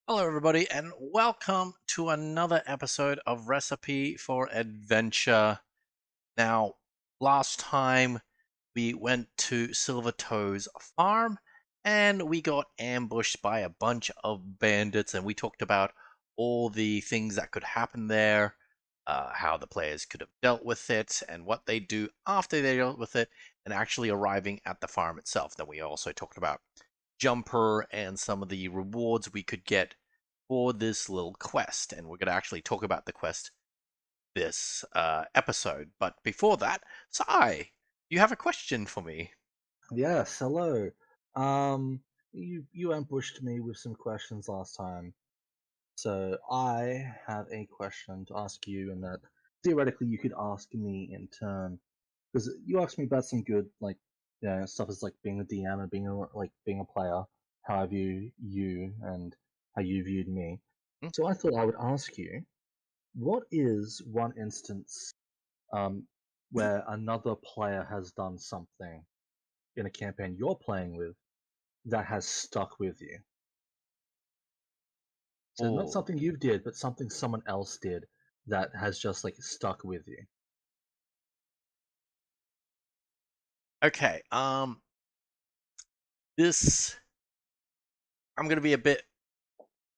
Hello, everybody, and welcome to another episode of Recipe for Adventure. Now, last time we went to Silvertoe's farm and we got ambushed by a bunch of bandits, and we talked about all the things that could happen there, how the players could have dealt with it, and what they do after they dealt with it, and actually arriving at the farm itself. Then we also talked about Jumper and some of the rewards we could get for this little quest, and we're going to actually talk about the quest this episode. But before that, Sai, you have a question for me? Yes, hello. Um, you ambushed me with some questions last time, so I have a question to ask you, and that theoretically you could ask me in turn, because you asked me about some good stuff as like being a DM and being a player, how I view you and how you viewed me. Hmm? So I thought I would ask you, what is one instance um where another player has done something in a campaign you're playing with that has stuck with you. So not Oh, something you did, but something someone else did that has just like stuck with you. okay. This I'm gonna be a bit.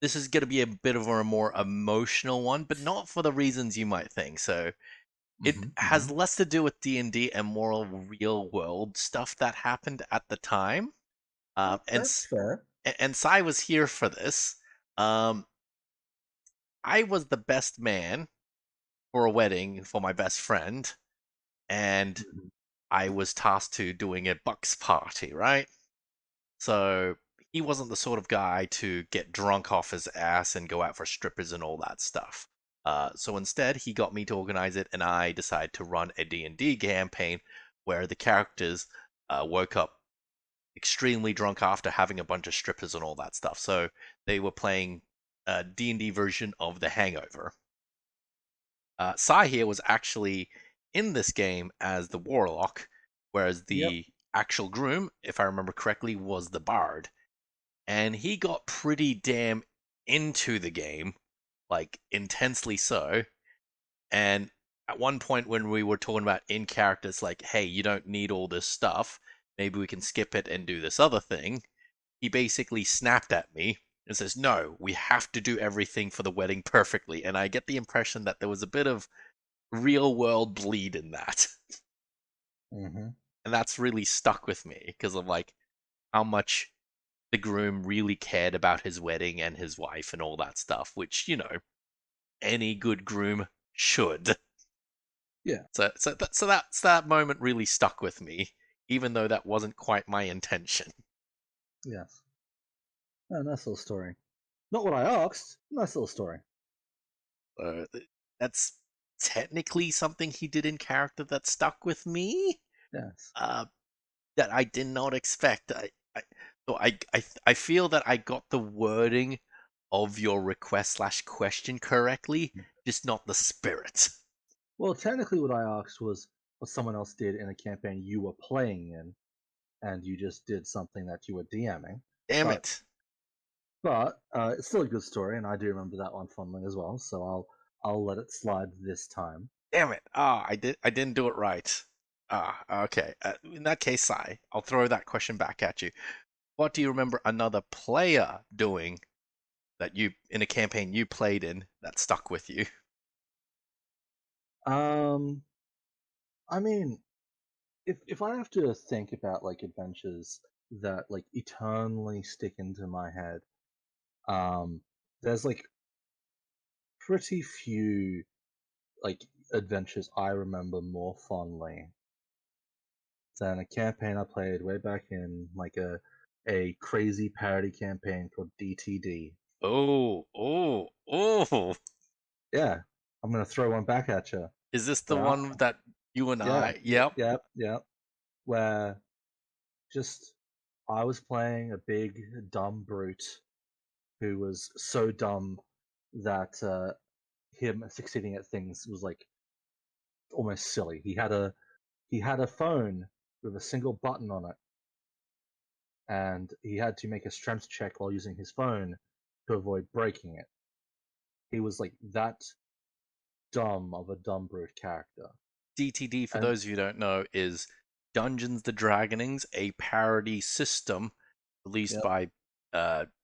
This is gonna be a bit of a more emotional one, but not for the reasons you might think. So it Hmm. has less to do with D&D and more real world stuff that happened at the time. Oh, And that's fair. Sai was here for this. Um, I was the best man for a wedding for my best friend, and Mhm. I was tasked to doing a bucks party, right? So he wasn't the sort of guy to get drunk off his ass and go out for strippers and all that stuff. So instead, he got me to organize it, and I decided to run a D&D campaign where the characters woke up extremely drunk after having a bunch of strippers and all that stuff. So they were playing a D&D version of The Hangover. Sai here was actually in this game as the warlock, whereas Yep. the actual groom, if I remember correctly, was the bard. And he got pretty damn into the game, like intensely so. And at one point, when we were talking about in characters, like, hey, you don't need all this stuff, maybe we can skip it and do this other thing, he basically snapped at me and says, no, we have to do everything for the wedding perfectly. And I get the impression that there was a bit of real world bleed in that. Hmm. And that's really stuck with me because of like how much the groom really cared about his wedding and his wife and all that stuff, which, any good groom should. Yeah. So that moment really stuck with me, even though that wasn't quite my intention. Yes. Oh, nice little story. Not what I asked. Nice little story. Uh, that's technically something he did in character that stuck with me. Yes. Uh, that I did not expect. So I feel that I got the wording of your request slash question correctly, just not the spirit. Well, technically, what I asked was what someone else did in a campaign you were playing in, and you just did something that you were DMing. Damn But it! it's still a good story, and I do remember that one fondly as well. So I'll let it slide this time. Damn it! I didn't do it right. Okay. In that case, I'll throw that question back at you. What do you remember another player doing that you in a campaign you played in that stuck with you? Um, I mean, if I have to think about like adventures that like eternally stick into my head, um, there's like pretty few like adventures I remember more fondly than a campaign I played way back in like a crazy parody campaign called DTD. Oh, oh, oh! Yeah, I'm gonna throw one back at you. Is this the Where I, one that you and yeah, I? Yep. yeah, where just I was playing a big dumb brute who was so dumb that him succeeding at things was like almost silly. He had a phone with a single button on it, and he had to make a strength check while using his phone. to avoid breaking it. He was like that dumb of a dumb brute character. DTD, for And those of you who don't know, is Dungeons the Dragonings, a parody system released yep, by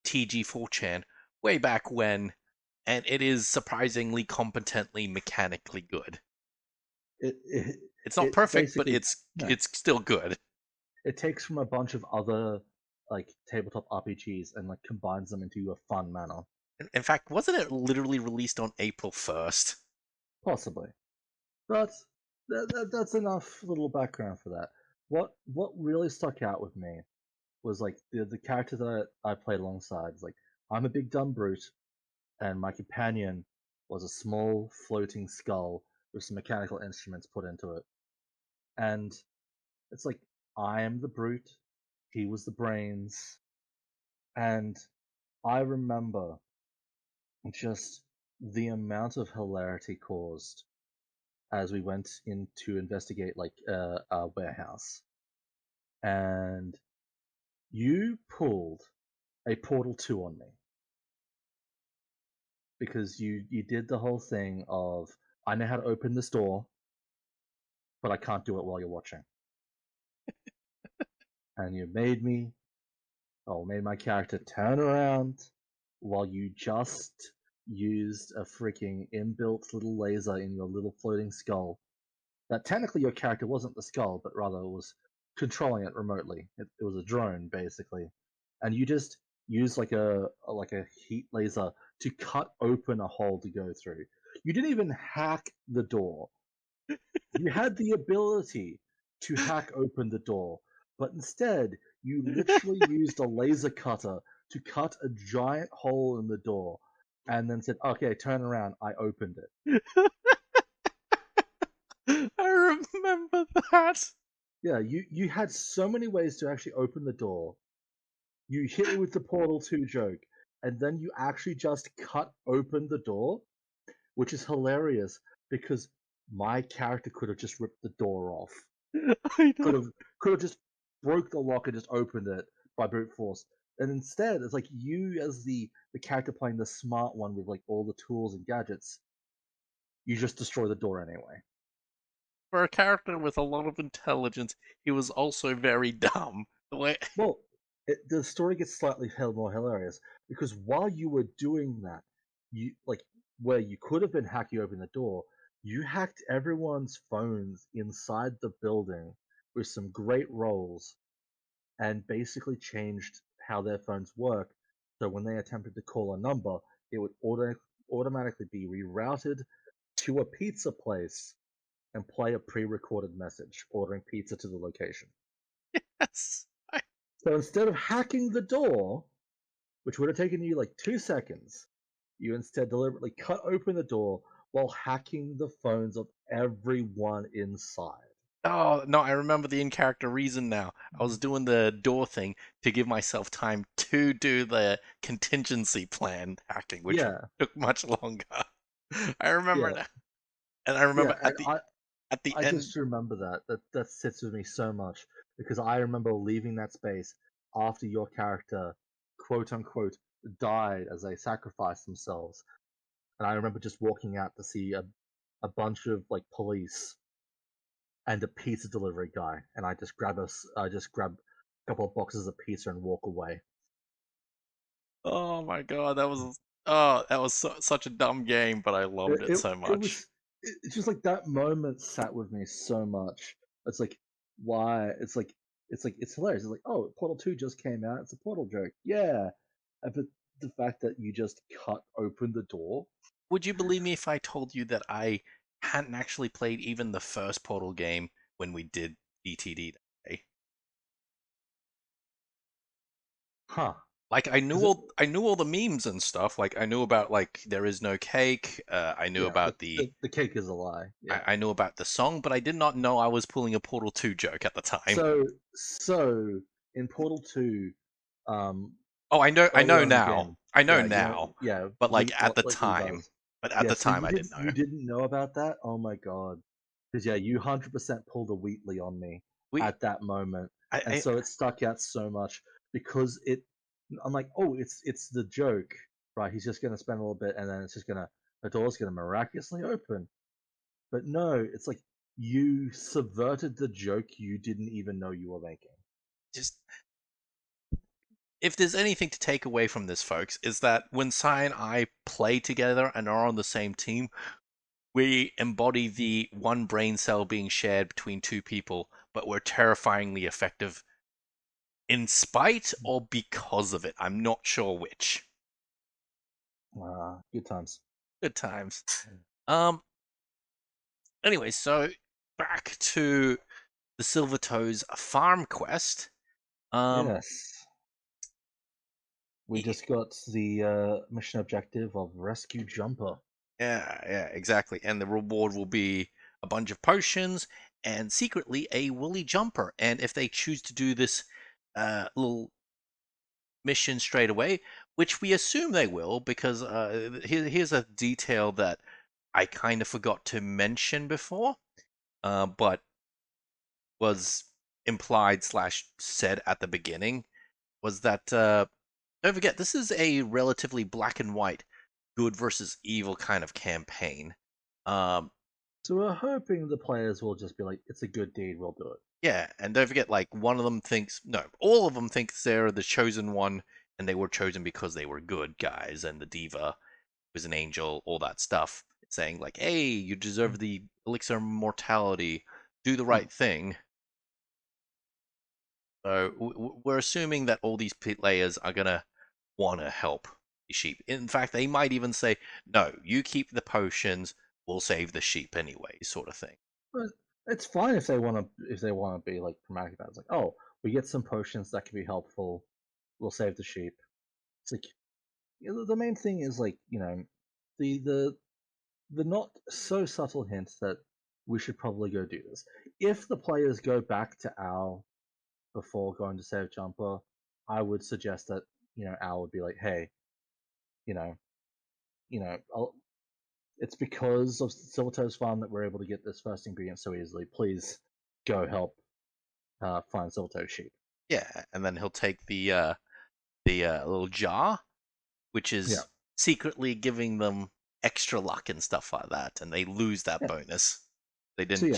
TG4chan way back when, and it is surprisingly competently mechanically good. it it, It's not it perfect, but basically no, it's still good. it takes from a bunch of other like tabletop RPGs and like combines them into a fun manner. In fact, wasn't it literally released on April 1st? Possibly. But that's enough little background for that. What really stuck out with me was like the character that I played alongside. It's like I'm a big dumb brute, and my companion was a small floating skull with some mechanical instruments put into it. And it's like I am the brute, he was the brains, and I remember just the amount of hilarity caused as we went in to investigate like a warehouse, and you pulled a Portal 2 on me because you did the whole thing of I know how to open this door, but I can't do it while you're watching, and you made my character turn around while you just used a freaking inbuilt little laser in your little floating skull that technically your character wasn't the skull, but rather was controlling it remotely. It was a drone basically, and you just used like a heat laser to cut open a hole to go through. You didn't even hack the door. You had the ability to hack open the door, but instead you literally used a laser cutter to cut a giant hole in the door, and then said, "Okay, turn around. I opened it." I remember that. Yeah, you had so many ways to actually open the door. You hit me with the Portal 2 joke, and then you actually just cut open the door, which is hilarious because my character could have just ripped the door off. I know. Could have could have just broke the lock and just opened it by brute force. And instead, it's like you as the character playing the smart one with like all the tools and gadgets, you just destroy the door anyway. For a character with a lot of intelligence, he was also very dumb. The way Well, the story gets slightly more hilarious because while you were doing that, you like where you could have been hacking open the door, you hacked everyone's phones inside the building with some great rolls and basically changed how their phones work. So when they attempted to call a number, it would automatically be rerouted to a pizza place and play a pre-recorded message ordering pizza to the location. yes, So instead of hacking the door, which would have taken you like 2 seconds, you instead deliberately cut open the door while hacking the phones of everyone inside. oh no, I remember the in-character reason now. I was doing the door thing to give myself time to do the contingency plan hacking, which Yeah, took much longer. I remember yeah, now, and I yeah, remember and at the I end. just remember that sits with me so much because I remember leaving that space after your character, quote unquote, died as they sacrificed themselves, and I remember just walking out to see a bunch of like police and a pizza delivery guy, and I just grab a couple of boxes of pizza and walk away. Oh my god, that was such a dumb game, but I loved It it it, so it much. was it's just like that moment sat with me so much. It's like why it's hilarious. It's like oh, Portal 2 just came out. It's a Portal joke, yeah. But the fact that you just cut open the door, Would you believe me if I told you that I hadn't actually played even the first Portal game when we did DTD that day? huh? Like Because it I knew all the memes and stuff. Like I knew about like there is no cake. I knew yeah, about the the cake is a lie. Yeah. I knew about the song, but I did not know I was pulling a Portal 2 joke at the time. So in Portal 2, um, I know earlier in the now. game. I know Yeah, now. yeah, But like at the like time, rebuzz. but at Yeah, the so time I didn't know. you didn't know about that? Oh my god. Because yeah, you 100% pulled a Wheatley on me We at that moment, and I so it stuck out so much because it. I'm like, oh, it's the joke, right? He's just going to spend a little bit, and then the door's going to miraculously open. But no, it's like you subverted the joke you didn't even know you were making. Just if there's anything to take away from this, folks, is that when Sai and I play together and are on the same team, we embody the one brain cell being shared between two people, but we're terrifyingly effective in spite or because of it. I'm not sure which. Good times. Good times. Um. Anyway, so back to the Silvertoes farm quest. Um. Yes. We just got the mission objective of rescue Jumper. Yeah, exactly. And the reward will be a bunch of potions and secretly a woolly jumper. And if they choose to do this little mission straight away, which we assume they will, because here's a detail that I kind of forgot to mention before, but was implied slash said at the beginning, was that don't forget this is a relatively black and white, good versus evil kind of campaign. Um, So we're hoping the players will just be like, it's a good deed, we'll do it. Yeah, and don't forget, like, one of them thinks, no, all of them think they're the chosen one, and they were chosen because they were good guys, and the diva was an angel, all that stuff, saying, like, hey, you deserve the elixir of mortality, do the Hmm. right thing. So we're assuming that all these players are gonna want to help the sheep. In fact, they might even say, no, you keep the potions, we'll save the sheep anyway, sort of thing. But it's fine if they want to be like dramatic about it. It's like, oh, we get some potions that can be helpful. We'll save the sheep. It's like the main thing is like the the the not so subtle hints that we should probably go do this. If the players go back to Al before going to save Jumper, I would suggest that Al would be like, hey, you know, it's because of Silvertoe's farm that we're able to get this first ingredient so easily. Please go help find Silvertoe's sheep. Yeah, and then he'll take the little jar, which Yeah, is secretly giving them extra luck and stuff like that, and they lose that yeah. bonus. They So didn't yeah,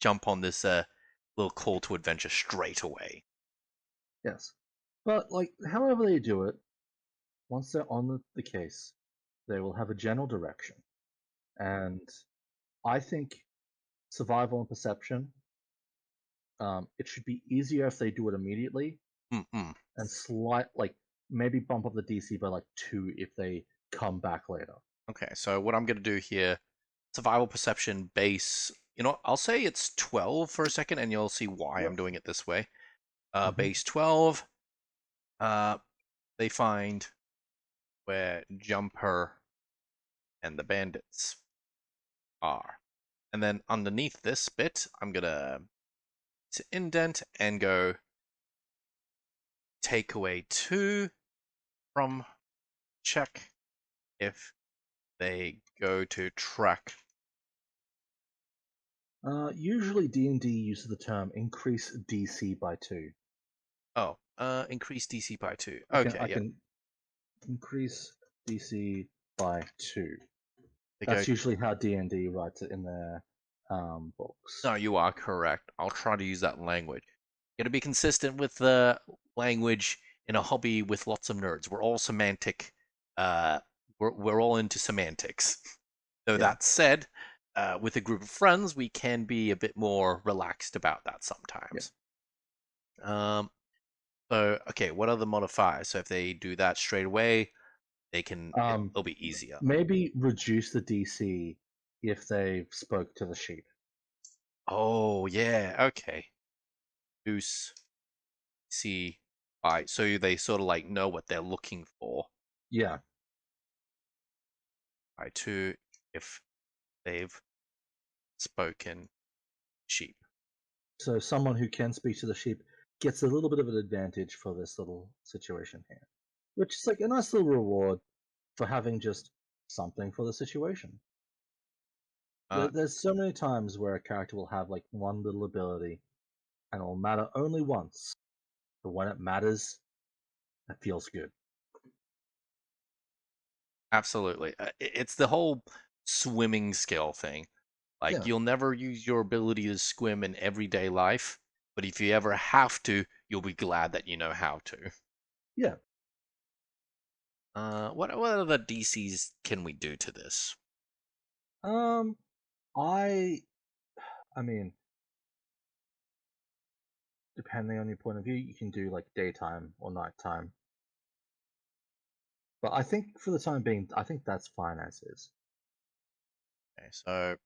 jump on this little call to adventure straight away. yes. But like, however they do it, once they're on the case, they will have a general direction, and I think survival and perception. It should be easier if they do it immediately, Mm-mm. and maybe bump up the DC by like 2 if they come back later. Okay, so what I'm gonna do here, survival perception base. You know, I'll say it's 12 for a second, and you'll see why Yep. I'm doing it this way. Hmm. Base 12. Uh, they find where Jumper and the bandits are. And then underneath this bit, I'm gonna indent and go take away 2 from check if they go to track. Usually D&D uses the term increase DC by 2. Oh, increase DC by 2. I can Okay, I yeah. can increase DC by 2. They go. That's usually how D&D writes it in their books. No, you are correct. I'll try to use that language. Got to be consistent with the language in a hobby with lots of nerds. We're all semantic. Uh, we're all into semantics. Though Yeah. that said, with a group of friends, we can be a bit more relaxed about that Yeah. sometimes. Um, so okay, what are the modifiers? So if they do that straight away, they can. Um, It'll be easier. maybe reduce the DC if they spoke to the sheep. Oh yeah, okay. Goose see so they sort of like know what they're looking for. Yeah. By 2 if they've spoken sheep. So someone who can speak to the sheep gets a little bit of an advantage for this little situation here, which is like a nice little reward for having just something for the situation. Uh, There's so many times where a character will have like one little ability and it'll matter only once, but when it matters, it feels good. Absolutely. It's the whole swimming skill thing. Like, Yeah, you'll never use your ability to swim in everyday life, but if you ever have to, you'll be glad that you know how to. yeah. What other DCs can we do to this? Um, I, I mean, depending on your point of view, you can do like daytime or nighttime. But I think for the time being, I think that's fine as is. Okay, so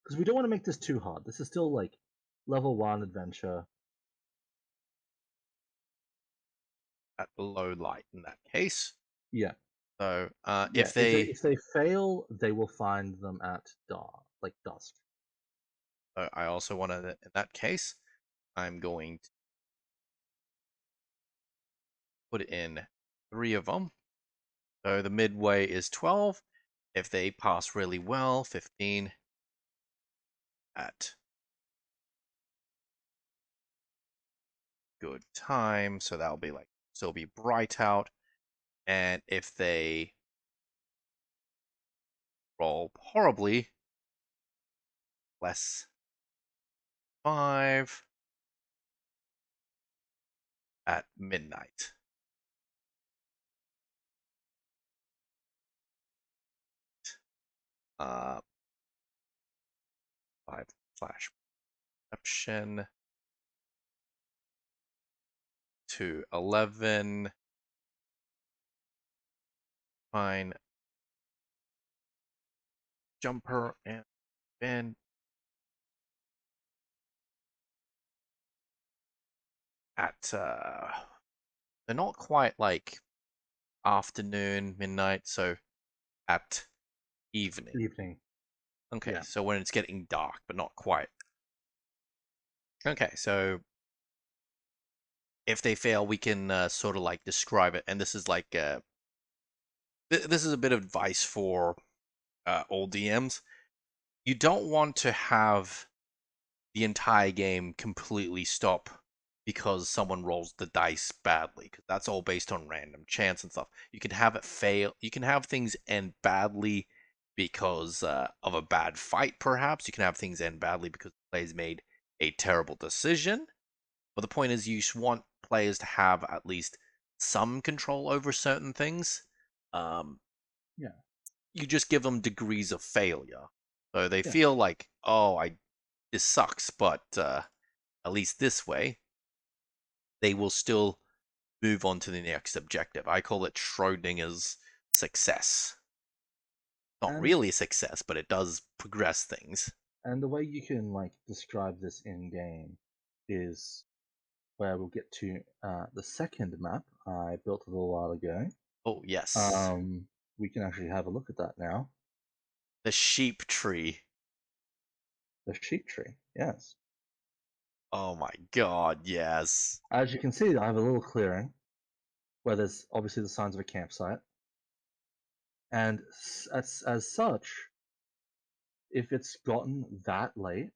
Because we don't want to make this too hard. This is still like level 1 adventure. at low light in that case. Yeah, So yeah. if If they they, if they fail, they will find them at dark, like dusk. I also want to, in that case, I'm going to put in three of them. So the midway is 12. If they pass really well, 15 at good time. So that'll be like still be bright out. And if they roll horribly, less 5 at midnight. Uh, 5 flash perception to 11. Fine. Jumper and Ben at they're not quite like afternoon, midnight, so at evening. Evening. Okay, Yeah, so when it's getting dark, but not quite. Okay, so if they fail, we can sort of like describe it, and this is like this is a bit of advice for all DMs. You don't want to have the entire game completely stop because someone rolls the dice badly, because that's all based on random chance and stuff. You can have it fail. You can have things end badly because of a bad fight, perhaps. You can have things end badly because the players made a terrible decision. But the point is, you want players to have at least some control over certain things. Um, yeah, you just give them degrees of failure, so they yeah. feel like, oh, I this sucks, but at least this way, they will still move on to the next objective. I call it Schrodinger's success. Not And really a success, but it does progress things. and the way you can like describe this in game is where we'll get to the second map I built a little while ago. Oh, yes. Um, we can actually have a look at that now. The sheep tree. The sheep tree. Yes. Oh my god, yes. As you can see, I have a little clearing where there's obviously the signs of a campsite, and as such, if it's gotten that late,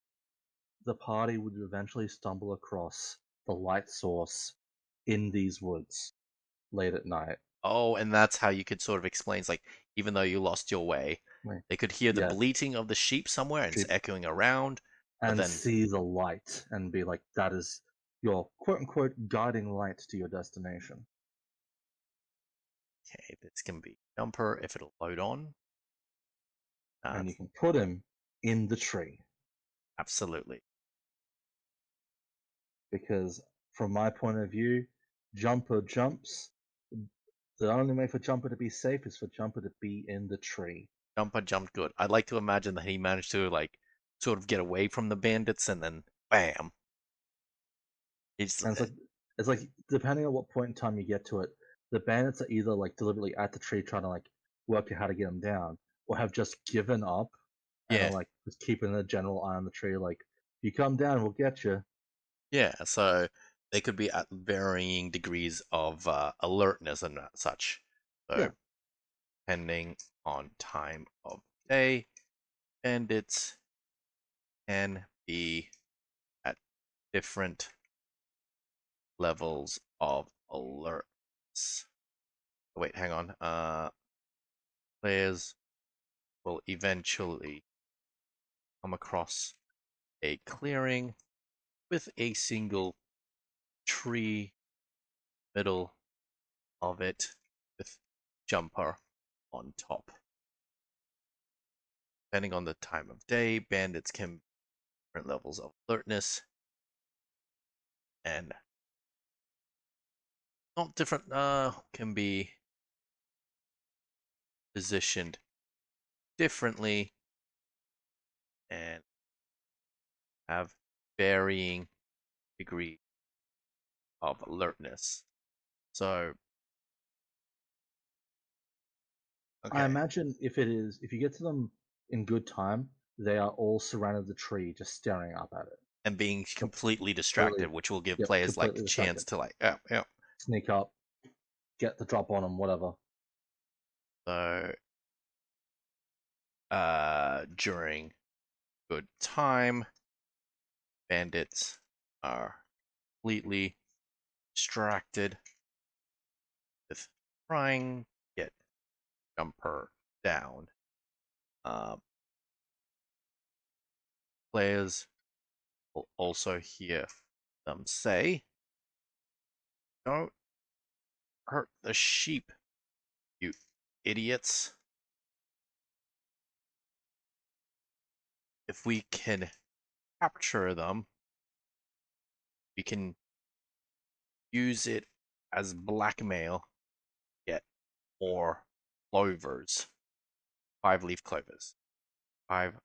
the party would eventually stumble across the light source in these woods late at night. Oh, and that's how you could sort of explain, it's like, even though you lost your way, Like, they could hear the yeah, bleating of the sheep somewhere and it's sheep, echoing around, but and then, see the light and be like, that is your quote unquote guiding light to your destination. okay, this can be jumper if it'll load on. And you can put him in the tree. Absolutely. Because from my point of view, Jumper jumps. The only way for Jumper to be safe is for Jumper to be in the tree. Jumper jumped good. I'd like to imagine that he managed to like sort of get away from the bandits and then bam. He's And it's like depending on what point in time you get to it, the bandits are either like deliberately at the tree trying to like work out how to get them down, or have just given up and are yeah, like just keeping a general eye on the tree. Like, if you come down, we'll get you. yeah. So they could be at varying degrees of alertness and such. So Yeah, depending on time of day, bandits can be at different levels of alertness. Wait, hang on. Players will eventually come across a clearing with a single tree middle of it with jumper on top. Depending on the time of day, bandits can different levels of alertness and not different can be positioned differently and have varying degree of alertness. So, I okay, imagine if you get to them in good time, they are all surrounded the tree, just staring up at it. and being completely distracted, Completely, which will give yep, players like completely the chance distracted. to like, oh, yeah. Sneak up, get the drop on them, whatever. So, during good time, bandits are completely distracted with trying to get jumper down. Uh, Players will also hear them say, "Don't hurt the sheep, you idiots." If we can capture them, we can use it as blackmail, get more clovers, 5 leaf clovers, 5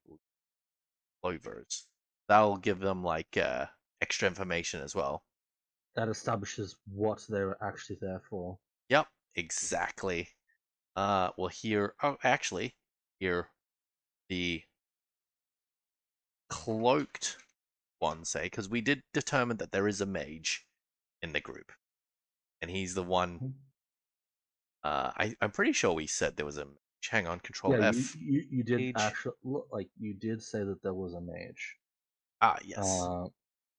clovers. That'll give them like extra information as well. That establishes what they were actually there for. Yep, exactly. We'll hear. Oh, actually, hear the cloaked one say, because we did determine that there is a mage in the group, and he's the one. Hmm. I'm pretty sure we said there was a mage. Hang on, Control Yeah, you, F. you you did Mage. actually look like you did say that there was a mage. Ah, yes. Uh,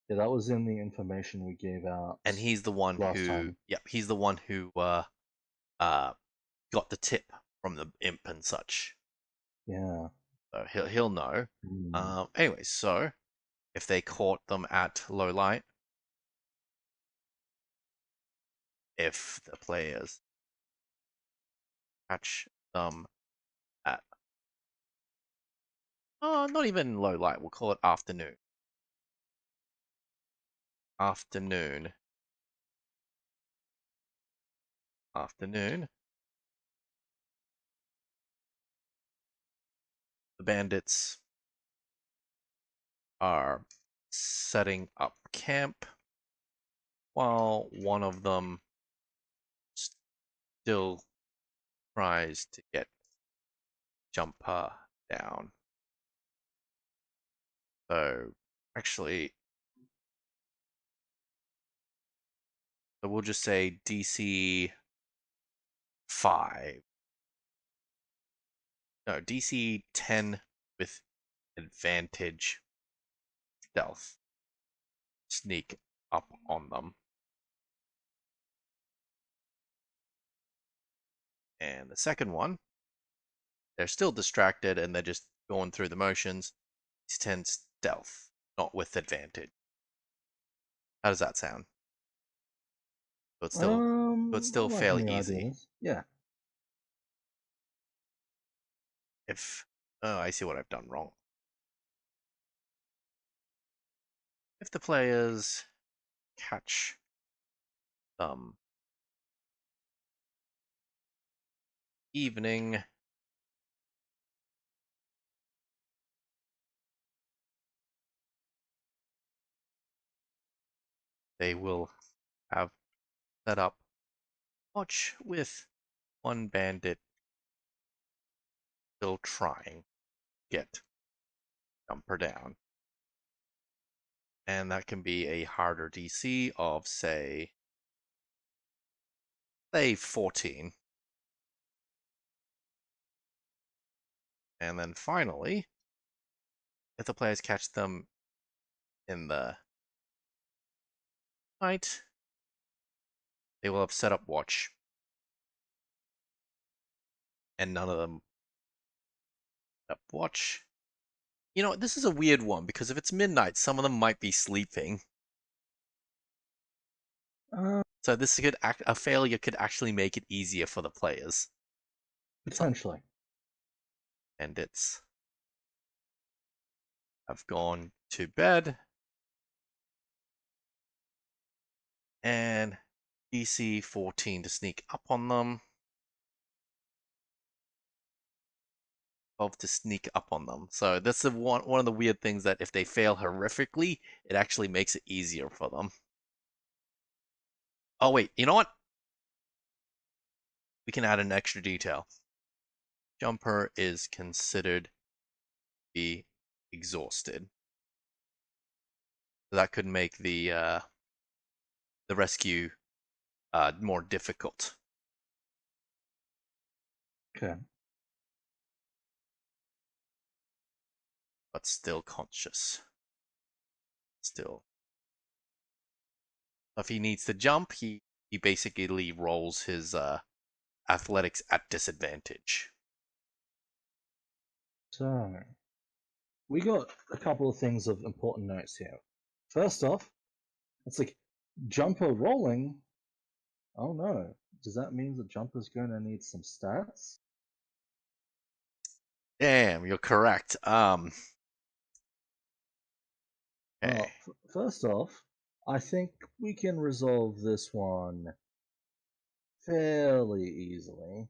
yeah, that was in the information we gave out And he's the one last who. time. Yep, he's the one who uh got the tip from the imp and such. Yeah. So he'll know. Hmm. Anyway, so if they caught them at low light, if the players catch them at not even low light, we'll call it afternoon. Afternoon. Afternoon. The bandits are setting up camp while one of them still tries to get Jumper down. So actually, so we'll just say DC 5. No, DC 10 with advantage stealth. Sneak up on them. And the second one, they're still distracted and they're just going through the motions. He's 10 stealth, not with advantage. How does that sound? So it's still I'm liking fairly the easy. ideas. Yeah. If oh, I see what I've done wrong. If the players catch them evening, they will have set up watch with one bandit still trying to get Jumper down. And that can be a harder DC of say 14. And then finally, if the players catch them in the night, they will have set up watch and none of them watch. You know, this is a weird one because if it's midnight, some of them might be sleeping. Uh, So this could act a failure could actually make it easier for the players. So, Potentially. and it's I've gone to bed and DC 14 to sneak up on them. 12 to sneak up on them. So that's the one of the weird things that if they fail horrifically, it actually makes it easier for them. Oh wait, you know what? We can add an extra detail. Jumper is considered to be exhausted. So that could make the rescue more difficult. Okay. But still conscious. Still. If he needs to jump, he basically rolls his athletics at disadvantage. So we got a couple of things of important notes here. First off, it's like jumper rolling. Oh no. Does that mean the jumper's going to need some stats? Damn, you're correct. Okay. Well, first off, I think we can resolve this one fairly easily.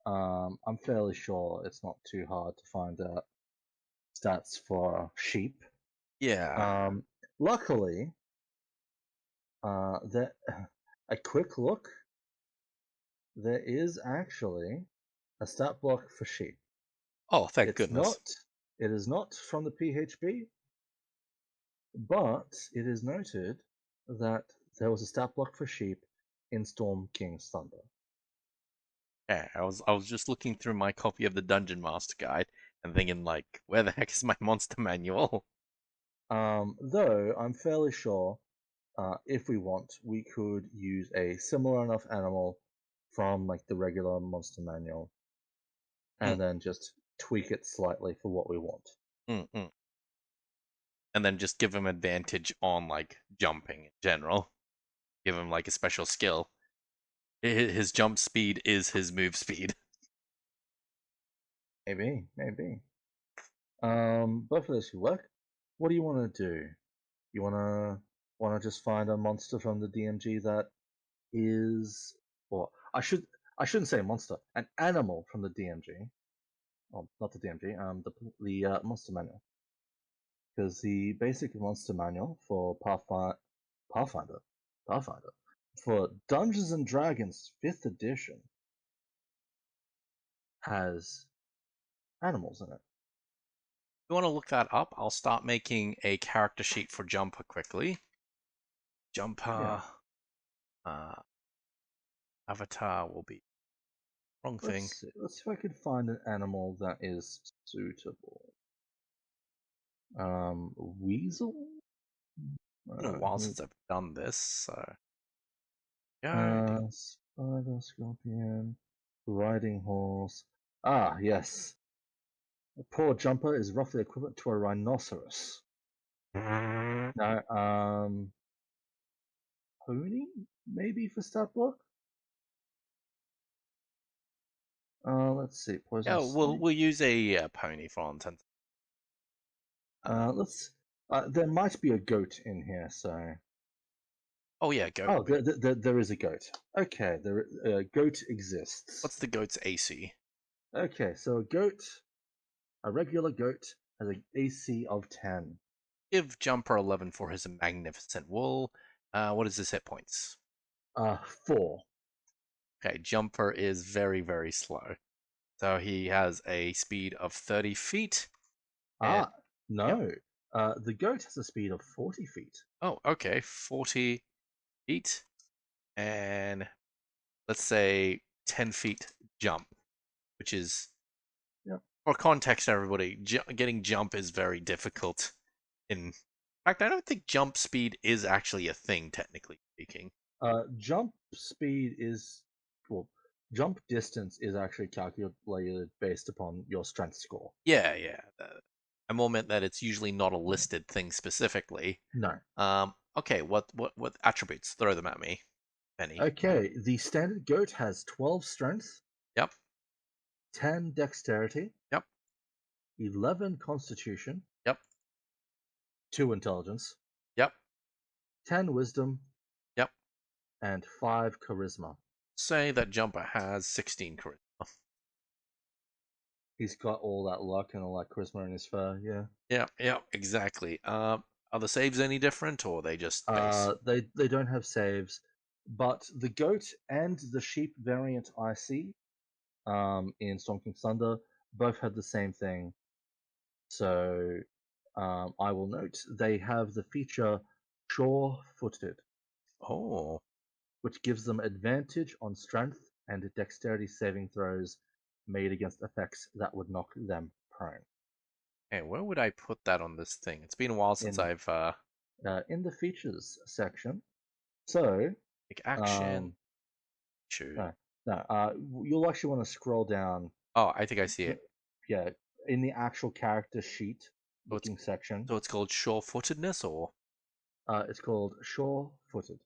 I'm fairly sure it's not too hard to find out stats for sheep. Yeah. Luckily, that a quick look, there is actually a stat block for sheep. Oh, thank It's goodness. not. It is not from the PHB, but it is noted that there was a stat block for sheep in Storm King's Thunder. Yeah, I was just looking through my copy of the Dungeon Master Guide and thinking like, where the heck is my monster manual? Though I'm fairly sure, if we want, we could use a similar enough animal from like the regular monster manual, Mm, and then just tweak it slightly for what we want. mm, mm. And then just give him advantage on like jumping in general. Give him like a special skill. His jump speed is his move speed. Maybe, maybe. Both of those could work. What do you want to do? You wanna just find a monster from the DMG that is, or I shouldn't say monster, an animal from the DMG. Oh, not the DMG. The monster manual, because the basic monster manual for Pathfinder, Pathfinder, for Dungeons and Dragons 5th edition has animals in it. If you want to look that up, I'll start making a character sheet for Jumper quickly. Yeah, Jumper uh, avatar will be wrong thing. let's see if I can find an animal that is suitable. Weasel. It's been a while Who? since I've done this, so go. Spider, scorpion, riding horse. Ah, yes. A poor jumper is roughly equivalent to a rhinoceros. Now, pony maybe for stat block. Let's see, Yeah, poison we'll snake. we'll use a pony for all intents. Let's. There might be a goat in here, so. Oh yeah, goat. Oh, there is a goat. Okay, goat exists. What's the goat's AC? Okay, so a regular goat, has an AC of 10. Give Jumper 11 for his magnificent wool. What is his hit points? 4. Okay, Jumper is very, very slow. So he has a speed of 30 feet. And Ah, yep. no. The goat has a speed of 40 feet. Oh, okay, 40 feet. And let's say 10 feet jump, which is, Yep. for context, everybody, getting jump is very difficult. In fact, I don't think jump speed is actually a thing, technically speaking. Jump speed is, well, jump distance is actually calculated based upon your strength score. Yeah, yeah. I more meant that it's usually not a Yeah. listed thing specifically. No. Okay, what attributes? Throw them at me, Penny. Okay, the standard goat has 12 strength, Yep, 10 dexterity, yep, 11 constitution, yep, 2 intelligence, yep, 10 wisdom, yep. and 5 charisma. Say that Jumper has 16 charisma. He's got all that luck and all that charisma in his fur, yeah. Yeah, yeah, exactly. Are the saves any different, or are they just base? They don't have saves, but the goat and the sheep variant I see in Storm King's Thunder both had the same thing. So I will note they have the feature sure-footed, Oh, which gives them advantage on strength and dexterity saving throws made against effects that would knock them prone. hey, where would I put that on this thing? It's been a while since In I've in the features section. So like action. um, Shoot. no, no, you'll actually want to scroll down. Oh, I think I see it. Yeah, in the actual character sheet So it's looking section. so it's called sure-footedness or It's called sure-footed.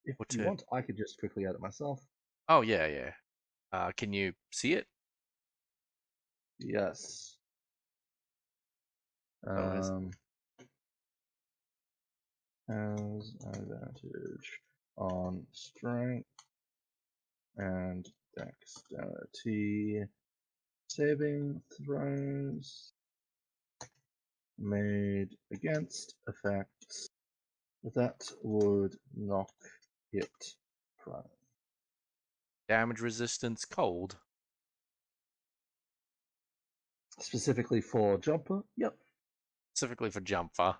If you footed. want, I could just quickly add it myself. Oh yeah, yeah. Can you see it? Yes. Oh, is Um, has advantage on strength and dexterity saving throws made against effects that would knock it prone. damage resistance cold? Specifically for jumper, yep. Specifically for Jumper.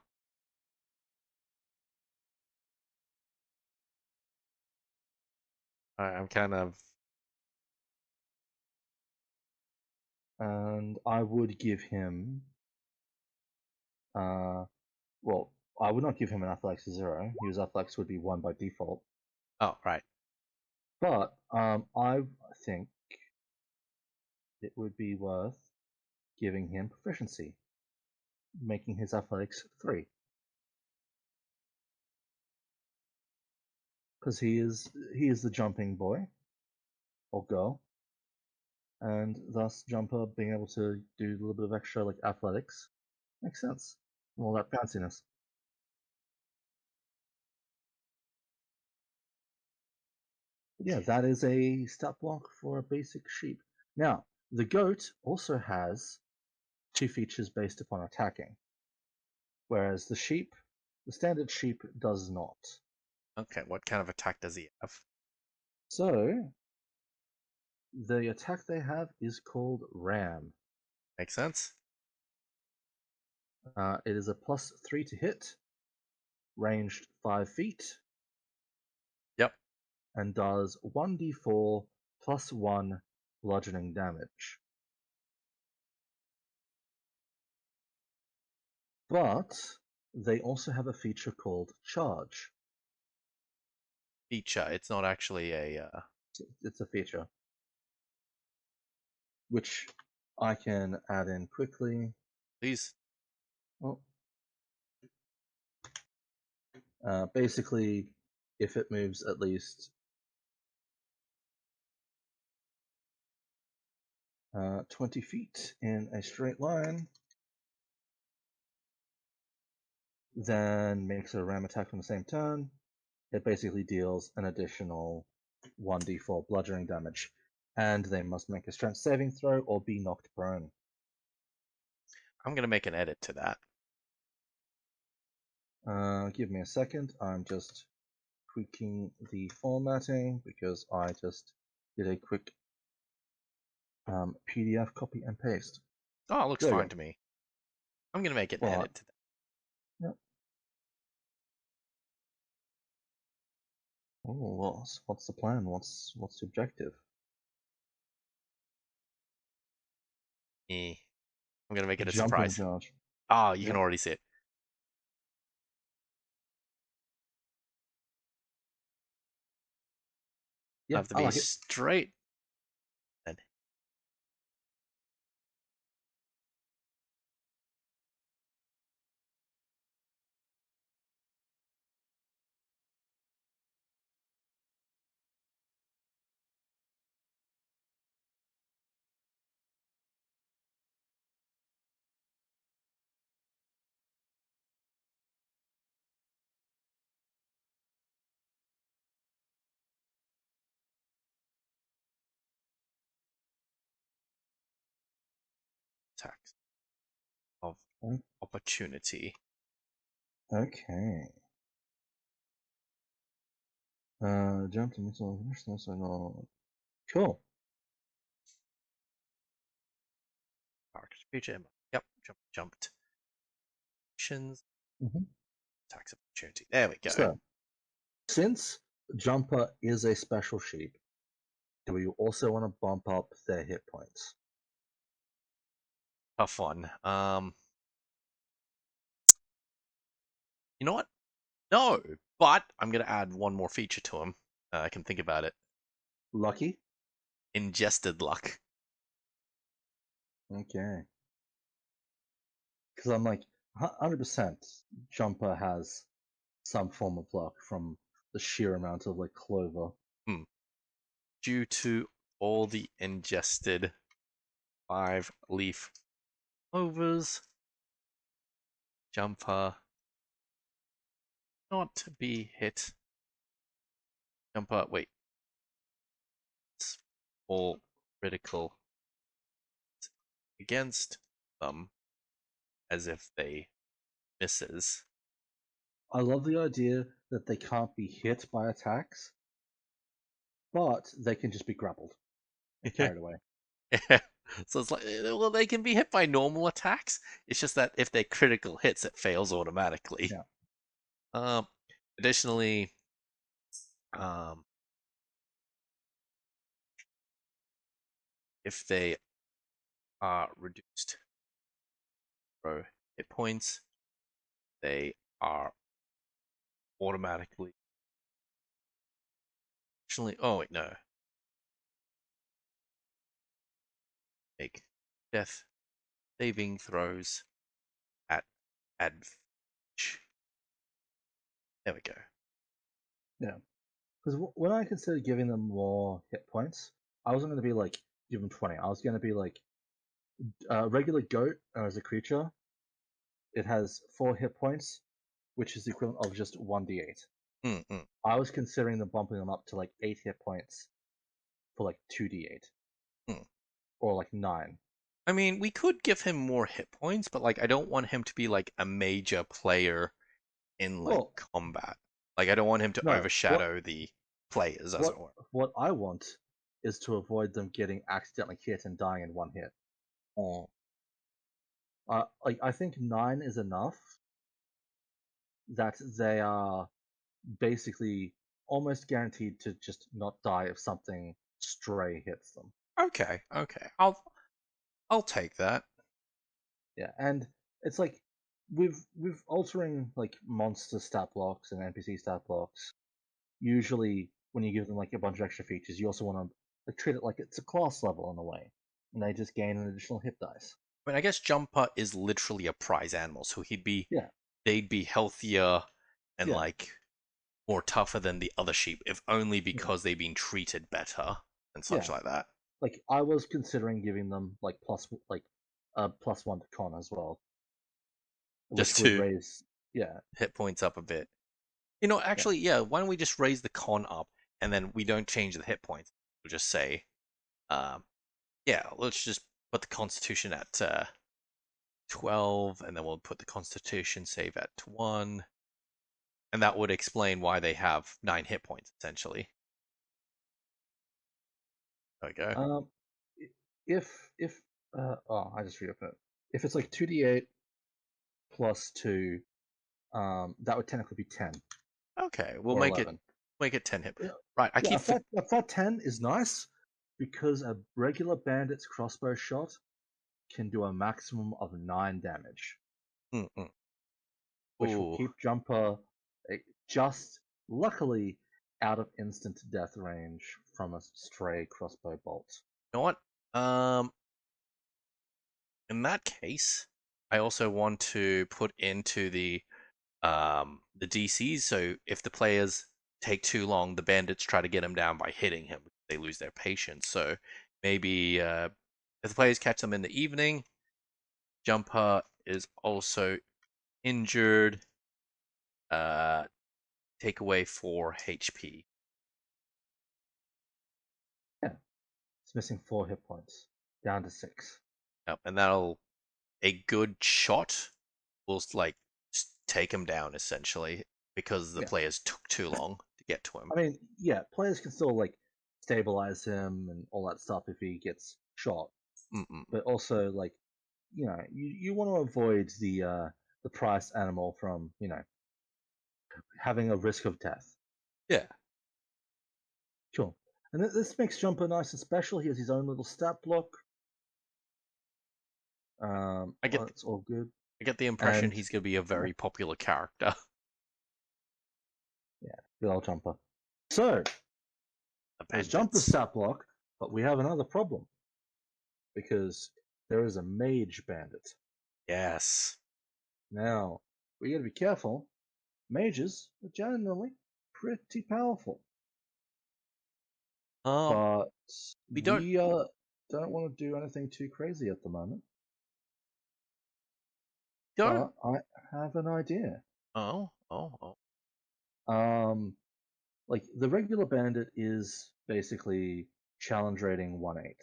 I'm kind of And I would give him, uh, well, I would not give him an athletics 0. His athletics would be 1 by default. oh right. But I think it would be worth giving him proficiency, making his athletics 3. Because he is the jumping boy or girl, and thus jumper being able to do a little bit of extra like athletics makes sense. All that fanciness. But yeah, that is a stat block for a basic sheep. Now, the goat also has 2 features based upon attacking, whereas the standard sheep, does not. Okay, what kind of attack does he have? So, the attack they have is called Ram. Make sense? It is a +3 to hit, ranged 5 feet, Yep. and does 1d4 plus 1 bludgeoning damage. But they also have a feature called Charge. Feature. It's not actually a It's a feature which I can add in quickly. please. Well, basically, if it moves at least 20 feet in a straight line, then makes a ram attack on the same turn, it basically deals an additional 1d4 bludgeoning damage. And they must make a strength saving throw or be knocked prone. I'm gonna make an edit to that. Give me a second. I'm just tweaking the formatting because I just did a quick PDF copy and paste. Oh, it looks There we fine go. to me. I'm gonna make an Well, edit to that. yep. Oh, what's the plan? What's the objective? Eh, I'm gonna make it a Jumping surprise. charge. Ah, you can Yep. already see it. Yeah, have to I be like it. straight. And attacks of Mm, opportunity. okay. Jump to missile. Cool. Creature. Yep. Jumped. Actions. Hmm. Attacks of opportunity. There we go. So, since Jumper is a special sheep, do you also want to bump up their hit points? Tough one. You know what? No, but I'm gonna add one more feature to him. I can think about it. Lucky? Ingested luck. Okay. Because I'm like, 100% Jumper has some form of luck from the sheer amount of like clover. Hmm. Due to all the ingested 5-leaf clovers, Jumper not to be hit. Jumper, wait. It's all critical against them as if they misses. I love the idea that they can't be hit by attacks, but they can just be grappled and carried away. So it's like, well, they can be hit by normal attacks. It's just that if they're critical hits, it fails automatically. Yeah. Um, additionally, um, if they are reduced pro hit points, they are automatically. Additionally, oh wait, no, make death saving throws at advantage. There we go. Yeah. Because when I considered giving them more hit points, I wasn't going to be like, give them 20. I was going to be like, regular goat as a creature, it has 4 hit points, which is the equivalent of just 1d8. Mm-mm. I was considering them bumping them up to like 8 hit points for like 2d8 Mm. or like 9. I mean, we could give him more hit points, but like, I don't want him to be like a major player in like Well, combat. Like, I don't want him to no. What overshadow the players, as what it were. what I want is to avoid them getting accidentally hit and dying in one hit. Oh. Like I think 9 is enough that they are basically almost guaranteed to just not die if something stray hits them. Okay, okay. I'll take that. Yeah, and it's like with altering like monster stat blocks and NPC stat blocks. Usually, when you give them like a bunch of extra features, you also want to like treat it like it's a class level in a way, and they just gain an additional hit dice. I mean, I guess Jumper is literally a prize animal, so Yeah, they'd be healthier and yeah, like more tougher than the other sheep, if only yeah, because they've been treated better and such yeah. like that. Like I was considering giving them like plus 1 to con as well, Just which would to raise. Yeah, hit points up a bit. You know, yeah. actually, yeah, why don't we just raise the con up and then we don't change the hit points? We'll just say, um, yeah, let's just put the constitution at 12 and then we'll put the constitution save at 1. And that would explain why they have 9 hit points, essentially. There we go. Um, if oh, I just reopened it. If it's like 2d8 plus 2, that would technically be 10 Okay, we'll or 11. make it 10 hit. Yeah, Right, I yeah. keep for A fat 10 is nice because a regular bandit's crossbow shot can do a maximum of 9 damage, which will Ooh, keep Jumper just luckily out of instant death range from a stray crossbow bolt. You know what? Um, in that case, I also want to put into the DCs. So if the players take too long, the bandits try to get him down by hitting him. They lose their patience. So maybe if the players catch them in the evening, Jumper is also injured. Uh, take away 4 HP. Yeah, it's missing 4 hit points, down to 6. Yep, and that'll a good shot will like take him down essentially because the Yeah, players took too long to get to him. I mean, yeah, players can still like stabilize him and all that stuff if he gets shot, Mm-mm. but also like you want to avoid the price animal from having a risk of death. Yeah, Sure. And this makes Jumper nice and special. He has his own little stat block. I Well, get that's all good. I get the impression And he's going to be a yeah, very popular character. yeah, good old Jumper. So The there's Jumper's bandits. stat block, but we have another problem because there is a mage bandit. Yes. Now we got to be careful. Mages are generally pretty powerful, Um, but we don't we don't want to do anything too crazy at the moment. don't. But I have an idea. Oh. Um, like the regular bandit is basically challenge rating 1/8.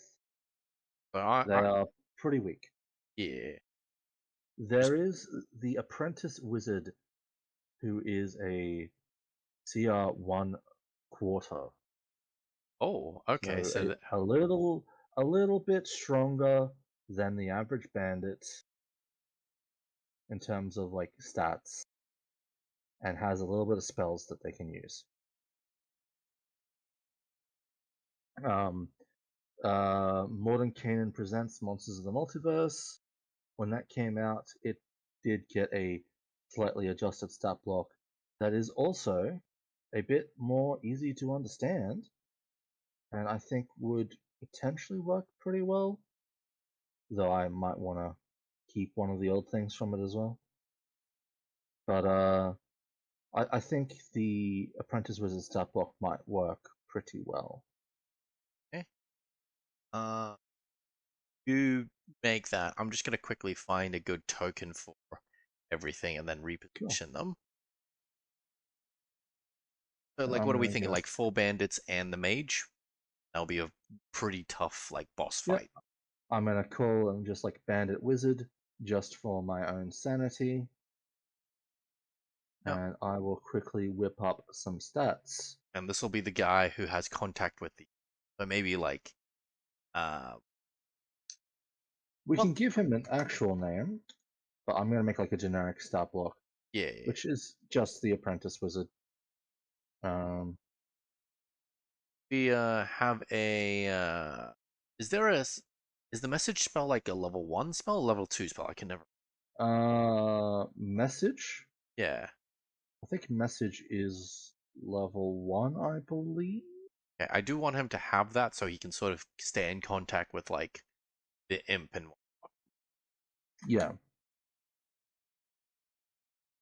But They are pretty weak. yeah. There is the apprentice wizard who is a CR 1/4, Oh, okay. so So that, a little bit stronger than the average bandit in terms of like stats, and has a little bit of spells that they can use. Um, Mordenkainen presents Monsters of the Multiverse. When that came out, it did get a slightly adjusted stat block that is also a bit more easy to understand, and I think would potentially work pretty well. Though I might want to keep one of the old things from it as well. But I think the Apprentice Wizard stat block might work pretty well. okay. Uh, you make that. I'm just gonna quickly find a good token for everything and then Cool. reposition them. So, like, I'm what are we gonna thinking? Like, just 4 bandits and the mage? That'll be a pretty tough, like, boss yep. fight. I'm gonna call him just like Bandit Wizard, just for my own sanity, Yep. and I will quickly whip up some stats. And this will be the guy who has contact with the. So maybe like, uh, We well, can give him an actual name, but I'm gonna make like a generic stat block, yeah. which is just the Apprentice Wizard. Um, We have a. Is there a? Is the message spell like a level 1 spell, or level 2 spell? I can never. Message. Yeah. I think message is level 1, I believe. Okay, I do want him to have that so he can sort of stay in contact with like the imp and Yeah.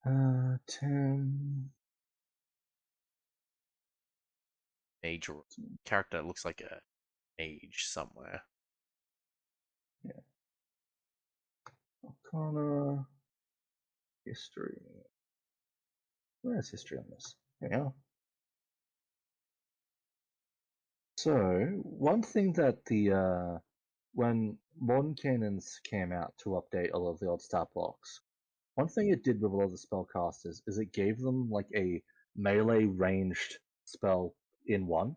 10. mage or character that looks like a mage somewhere. Yeah. Arcana. History. Where's history on this? Here we are. So, one thing that when Modern Canons came out to update all of the old stat blocks, one thing it did with a lot of the spellcasters is it gave them like a melee ranged spell in one.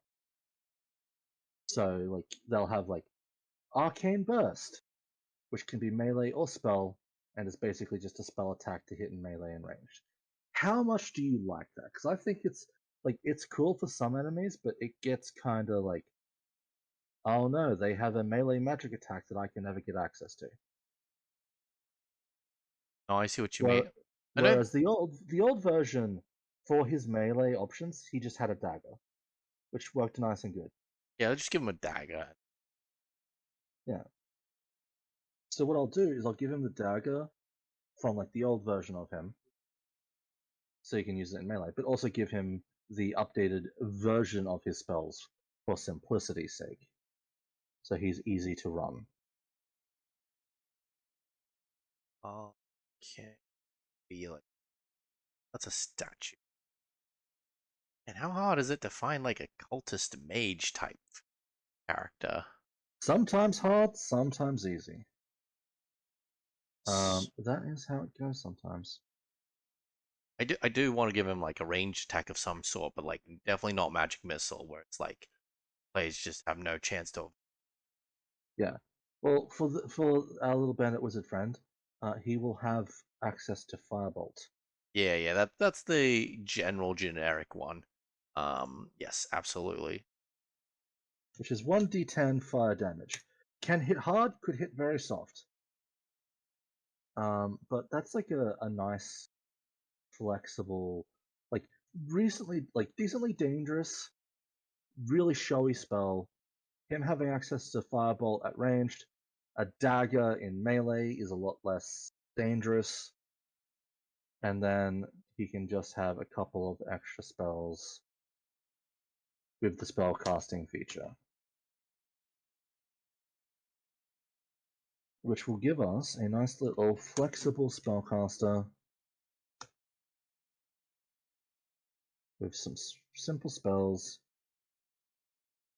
So, like, they'll have like Arcane Burst, which can be melee or spell, and is basically just a spell attack to hit in melee and ranged. How much do you like that? Because I think it's cool for some enemies, but it gets kind of like, oh no, they have a melee magic attack that I can never get access to. Oh, I see what you mean. Where, I don't. whereas the old version, for his melee options, he just had a dagger. which worked nice and good. Yeah, let's just give him a dagger. Yeah. So what I'll do is I'll give him the dagger from like the old version of him, so he can use it in melee, but also give him the updated version of his spells for simplicity's sake, so he's easy to run. Okay. Feel it. That's a statue. And how hard is it to find like a cultist mage type character? Sometimes hard, sometimes easy. That is how it goes sometimes. I do want to give him like a ranged attack of some sort, but like definitely not magic missile, where it's like players just have no chance to. Yeah. Well, for our little bandit wizard friend, he will have access to firebolt, Yeah, yeah, that's the general generic one. Yes, absolutely. which is 1d10 fire damage. Can hit hard, could hit very soft. But that's like a nice, flexible, like recently, like decently dangerous, really showy spell. Him having access to firebolt at ranged, a dagger in melee is a lot less dangerous, and then he can just have a couple of extra spells with the spell casting feature, which will give us a nice little flexible spellcaster with some simple spells.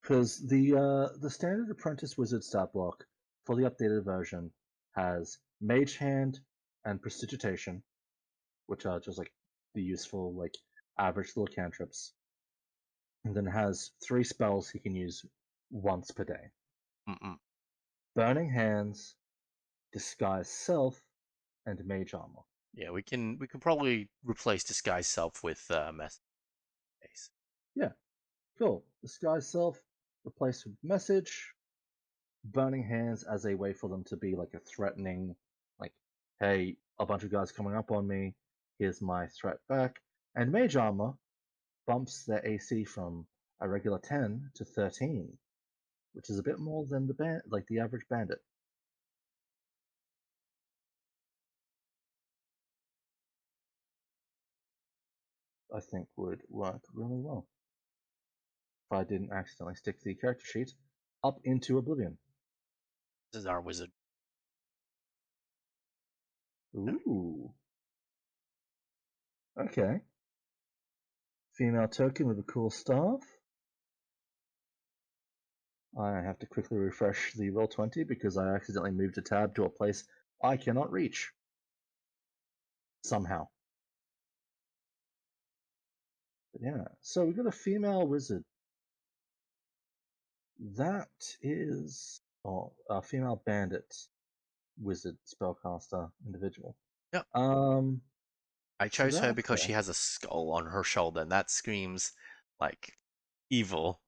Because the standard apprentice wizard stat block for the updated version has Mage Hand and Prestidigitation, which are just like the useful like average little cantrips, and then has 3 spells he can use once per day: Mm-mm. Burning Hands, Disguise Self, and Mage Armor. Yeah, we can probably replace disguise self with mess base. Yeah, cool. Disguise Self replaced with Message. Burning Hands as a way for them to be like a threatening, like, hey, a bunch of guys coming up on me. Here's my threat back. And Mage Armor bumps their AC from a regular 10 to 13, which is a bit more than like the average bandit. I think would work really well if I didn't accidentally stick the character sheet up into Oblivion. This is our wizard. Ooh. Okay. Female token with a cool staff. I have to quickly refresh the Roll20 because I accidentally moved a tab to a place I cannot reach. Somehow. But yeah, so we've got a female wizard. That is a female bandit wizard spellcaster individual. Yep. Um, I so chose her that's because she fair. has a skull on her shoulder, and that screams like evil.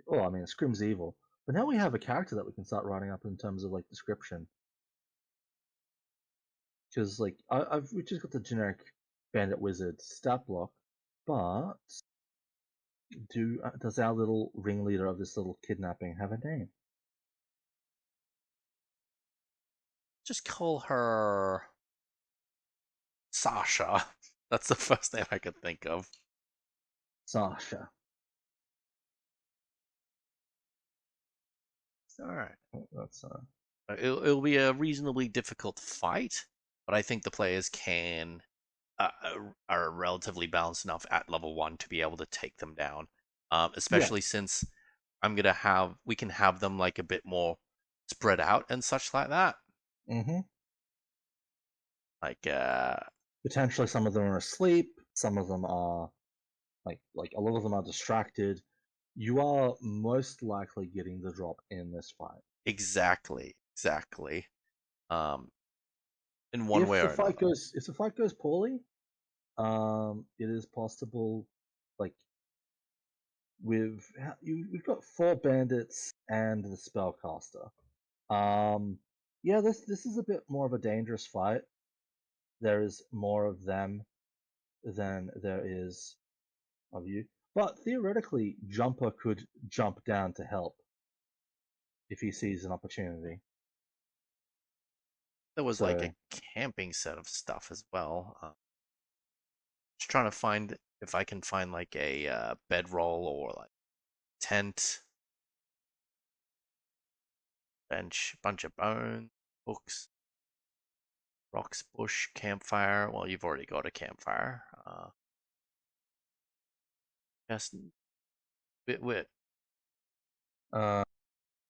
Well, I mean, it screams evil. But now we have a character that we can start writing up in terms of like description. Because like we just got the generic bandit wizard stat block, but does our little ringleader of this little kidnapping have a name? Just call her Sasha. That's the first name I could think of. Sasha. All right. That's It'll be a reasonably difficult fight, but I think the players are relatively balanced enough at level 1 to be able to take them down. yeah. Especially since we can have them like a bit more spread out and such like that. Mm-hmm. Like Potentially, some of them are asleep. Some of them are like a lot of them are distracted. You are most likely getting the drop in this fight. exactly. Um, in one If way the or fight another. goes if the fight goes poorly, it is possible. Like we've got 4 bandits and the spellcaster. Um, yeah, this is a bit more of a dangerous fight. There is more of them than there is of you. But theoretically, Jumper could jump down to help if he sees an opportunity. There was like a So, camping set of stuff as well. Just trying to find if I can find like a bedroll or like tent, bench, bunch of bones, books, rocks, bush, campfire. Well, you've already got a campfire. Just bit wit. uh,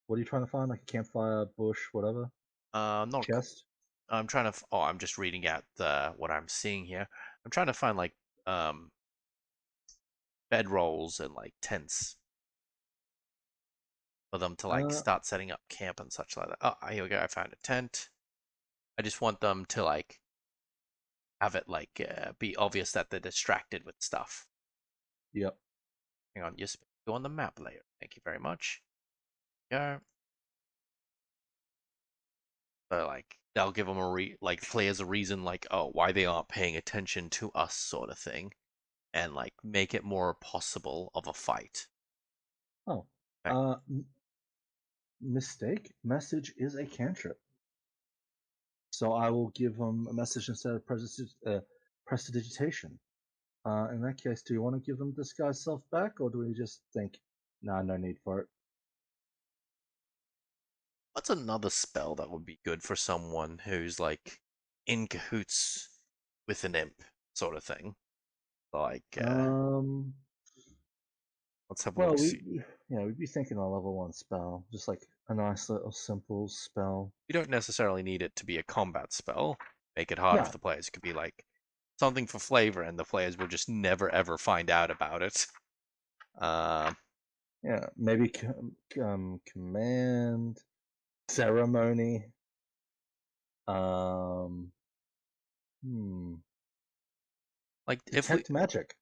what are you trying to find? Like a campfire, bush, whatever? Not. Chest? I'm trying to. Oh, I'm just reading out what I'm seeing here. I'm trying to find like um bedrolls and like tents for them to like Uh, start setting up camp and such like that. Oh, here we go. I found a tent. I just want them to like have it like be obvious that they're distracted with stuff. yep. Hang on, just go on the map layer. Thank you very much. Yeah. So like that'll give them like players a reason like why they aren't paying attention to us sort of thing, and like make it more possible of a fight. Oh, Okay. mistake. Message is a cantrip. So I will give them a message instead of prestidigitation. In that case, do you want to give them disguise self back, or do we just think, nah, no need for it? What's another spell that would be good for someone who's like in cahoots with an imp sort of thing? Like, Um, let's have a well, look. See, we'd be thinking a level one spell, just like a nice little simple spell. you don't necessarily need it to be a combat spell. Make it hard for Yeah, the players. It could be like something for flavor, and the players will just never ever find out about it. Uh, yeah, maybe command ceremony. Um, hmm, like if we, detect magic.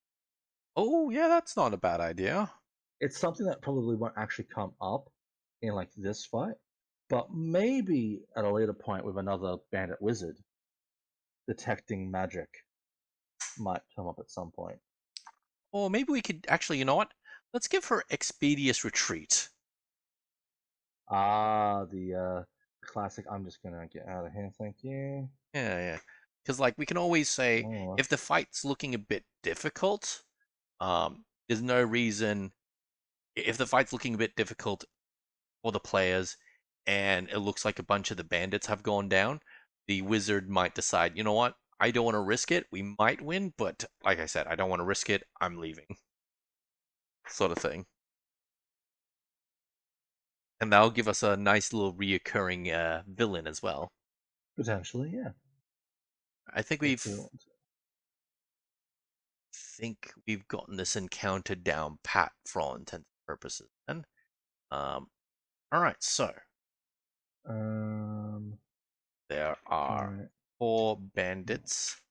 oh yeah, that's not a bad idea. It's something that probably won't actually come up in like this fight, but maybe at a later point with another bandit wizard, detecting magic might come up at some point. Or maybe we could actually, you know what? Let's give her expeditious retreat. The classic. I'm just gonna get out of here. Thank you. Yeah, yeah. Because like we can always say Oh, if the fight's looking a bit difficult, there's no reason if the fight's looking a bit difficult for the players and it looks like a bunch of the bandits have gone down, the wizard might decide, you know what? I don't want to risk it. We might win, but like I said, I don't want to risk it. I'm leaving. Sort of thing. And that'll give us a nice little reoccurring villain as well. potentially, yeah. I If we want to. think we've gotten this encounter down pat for all intents and purposes. Then, all right. So Um, there are alright. 4 bandits,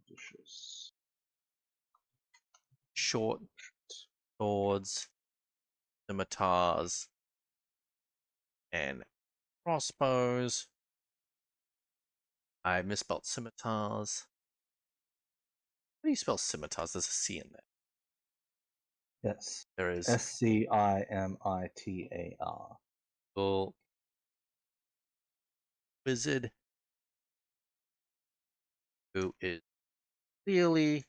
Dishes. short swords, scimitars, and crossbows. I misspelled scimitars. How do you spell scimitars? There's a C in there. Yes. There is Scimitar. full wizard who is clearly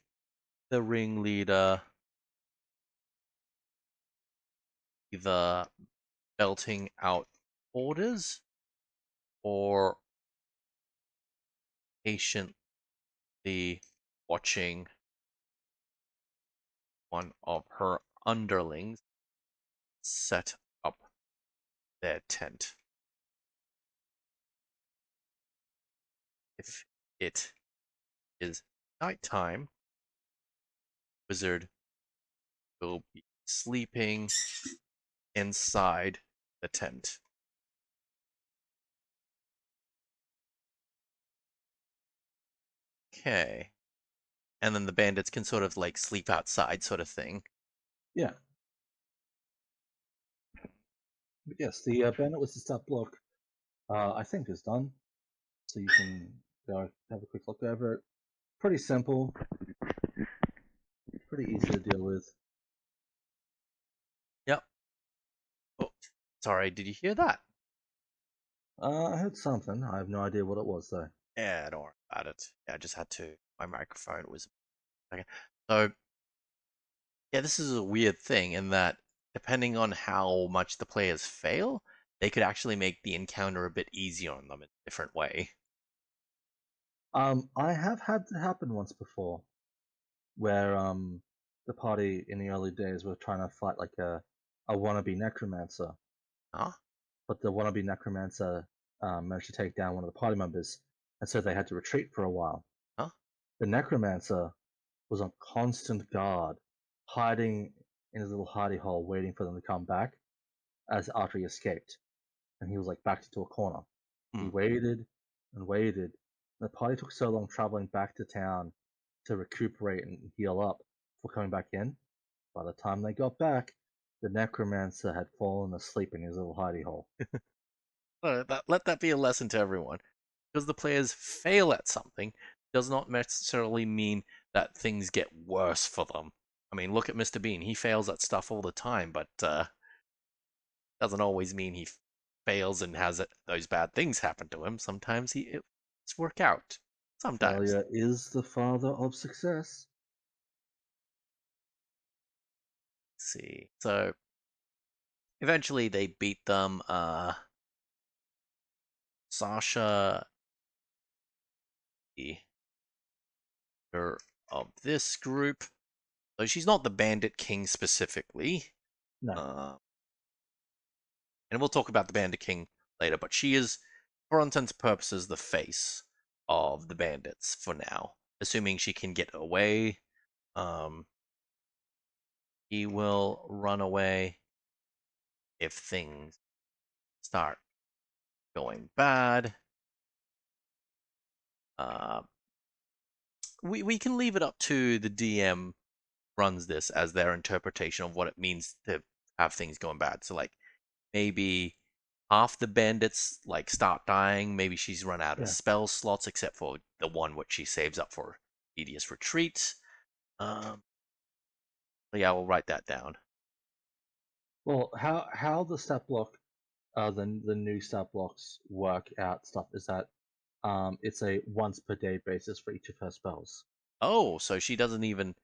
the ringleader, either belting out orders or patiently watching one of her underlings set up their tent. If it is nighttime, Wizard will be sleeping inside the tent. Okay. And then the bandits can sort of like sleep outside, sort of thing. Yeah. But yes, the bandit with the stat block, I think is done. So you can go have a quick look over it. Pretty simple, pretty easy to deal with. Sorry, did you hear that? I heard something. I have no idea what it was though. Yeah, don't worry about it. Yeah, I just had to. My microphone was. Okay. So, yeah, this is a weird thing in that depending on how much the players fail, they could actually make the encounter a bit easier on them in a different way. I have had it happen once before, where the party in the early days were trying to fight like a wannabe necromancer, Huh? but the wannabe necromancer managed to take down one of the party members, and so they had to retreat for a while. Huh? The necromancer was on constant guard, hiding in his little hidey hole, waiting for them to come back as after he escaped. And he was like backed into a corner. He Hmm. waited and waited. The party took so long traveling back to town to recuperate and heal up before coming back in. By the time they got back, the necromancer had fallen asleep in his little hidey hole. Let that be a lesson to everyone. Because the players fail at something does not necessarily mean that things get worse for them. I mean, look at Mr. Bean. He fails at stuff all the time, but doesn't always mean he fails and has those bad things happen to him. Sometimes it's work out. Sometimes. Failure is the father of success. Let's see. So eventually they beat them. Sasha, the leader of this group. So she's not the Bandit King specifically. No. Uh, and we'll talk about the Bandit King later, but she is, for all intents and purposes, the face of the bandits for now. Assuming she can get away, um, he will run away if things start going bad. Uh, we can leave it up to the DM runs this as their interpretation of what it means to have things going bad. So like maybe half the bandits like start dying. Maybe she's run out of Yeah. spell slots except for the one which she saves up for tedious retreat. Um, yeah, we'll write that down. Well, how the stat block, the new stat blocks work out stuff is that it's a once per day basis for each of her spells. Oh, so she doesn't even